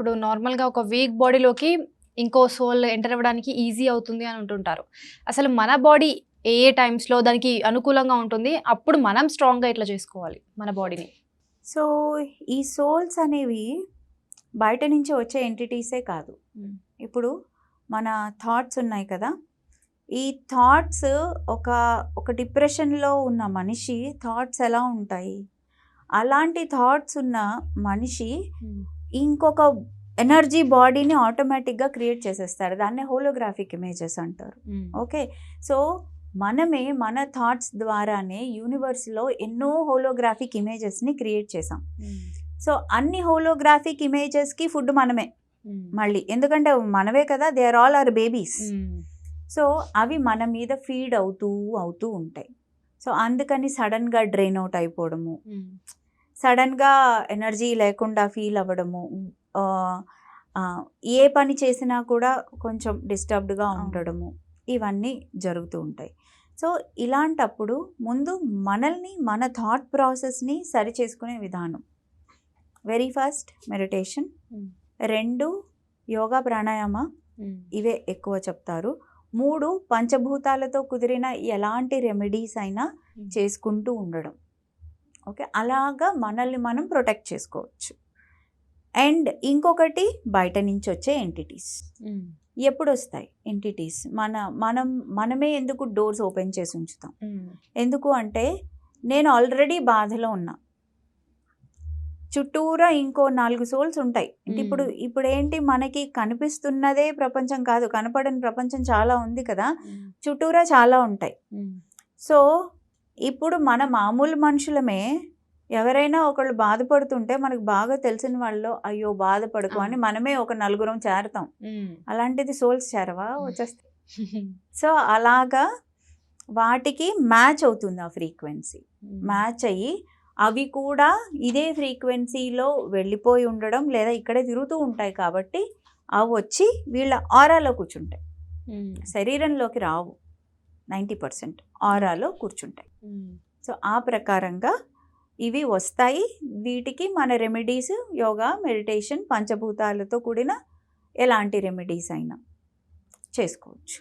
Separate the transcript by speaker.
Speaker 1: ఇప్పుడు నార్మల్‌గా ఒక వీక్ బాడీలోకి ఇంకో సోల్ ఎంటర్ అవ్వడానికి ఈజీ అవుతుంది అని అంటుంటారు. అసలు మన బాడీ ఏ ఏ టైమ్స్‌లో దానికి అనుకూలంగా ఉంటుంది. అప్పుడు మనం స్ట్రాంగ్‌గా ఎట్లా చేసుకోవాలి మన బాడీని?
Speaker 2: సో, ఈ సోల్స్ అనేవి బయట నుంచి వచ్చే ఎంటిటీసే కాదు. ఇప్పుడు మన థాట్స్ ఉన్నాయి కదా! ఈ థాట్స్ ఒక ఒక డిప్రెషన్‌లో ఉన్న మనిషి థాట్స్ ఎలా ఉంటాయి? అలాంటి థాట్స్ ఉన్న మనిషి ఇంకొక ఎనర్జీ బాడీని ఆటోమేటిక్‌గా క్రియేట్ చేసేస్తాడు. దాన్నే హోలోగ్రాఫిక్ ఇమేజెస్ అంటారు. ఓకే. సో, మనమే మన థాట్స్ ద్వారానే యూనివర్స్‌లో ఎన్నో హోలోగ్రాఫిక్ ఇమేజెస్‌ని క్రియేట్ చేసాం. సో, అన్ని హోలోగ్రాఫిక్ ఇమేజెస్‌కి ఫుడ్ మనమే మళ్ళీ. ఎందుకంటే మనవే కదా! They are all our babies. So, అవి మన మీద ఫీడ్ అవుతూ ఉంటాయి. సో, అందుకని సడన్‌గా డ్రైన్ అవుట్ అయిపోవడము, సడన్‌గా ఎనర్జీ లేకుండా ఫీల్ అవ్వడము, ఆహ్, ఏ పని చేసినా కూడా కొంచెం డిస్టర్బ్డ్‌గా ఉండడము, ఇవన్నీ జరుగుతూ ఉంటాయి. సో, ఇలాంటప్పుడు ముందు మనల్ని మన థాట్ ప్రాసెస్‌ని సరిచేసుకునే విధానం. Very first meditation. 2 yoga, pranayama ఇవే ఎక్కువ చెప్తారు. 3 పంచభూతాలతో కుదిరిన ఎలాంటి రెమెడీస్ అయినా చేసుకుంటూ ఉండడం. ఓకే. అలాగా మనల్ని మనం ప్రొటెక్ట్ చేసుకోవచ్చు. అండ్ ఇంకొకటి బయట నుంచి వచ్చే ఎంటిటీస్. ఎప్పుడొస్తాయి ఎంటిటీస్? మనమే ఎందుకు డోర్స్ ఓపెన్ చేసి ఉంచుతాం? ఎందుకు అంటే నేను ఆల్రెడీ బాధలో ఉన్నా. చుట్టూరా ఇంకో 4 సోల్స్ ఉంటాయి. అంటే ఇప్పుడు ఏంటి మనకి కనిపిస్తున్నదే ప్రపంచం కాదు. కనపడని ప్రపంచం చాలా ఉంది కదా! చుట్టూరా చాలా ఉంటాయి. సో, ఇప్పుడు మన మామూలు మనుషులమే ఎవరైనా ఒకళ్ళు బాధపడుతుంటే మనకు బాగా తెలిసిన వాళ్ళలో అయ్యో బాధపడకు అని మనమే ఒక నలుగురం చేరతాం. అలాంటిది సోల్స్ చేరవా? వచ్చేస్తాయి. సో, అలాగా వాటికి మ్యాచ్ అవుతుంది ఆ ఫ్రీక్వెన్సీ. మ్యాచ్ అయ్యి అవి కూడా ఇదే ఫ్రీక్వెన్సీలో వెళ్ళిపోయి ఉండడం లేదా ఇక్కడే తిరుగుతూ ఉంటాయి కాబట్టి అవి వచ్చి వీళ్ళ ఆరాలో కూర్చుంటాయి. శరీరంలోకి రావు. 90% ఆరాలో కూర్చుంటాయి. సో, ఆ ప్రకారంగా ఇవి వస్తాయి. వీటికి మన రెమెడీస్ యోగా, మెడిటేషన్, పంచభూతాలతో కూడిన ఎలాంటి రెమెడీస్ అయినా చేసుకోవచ్చు.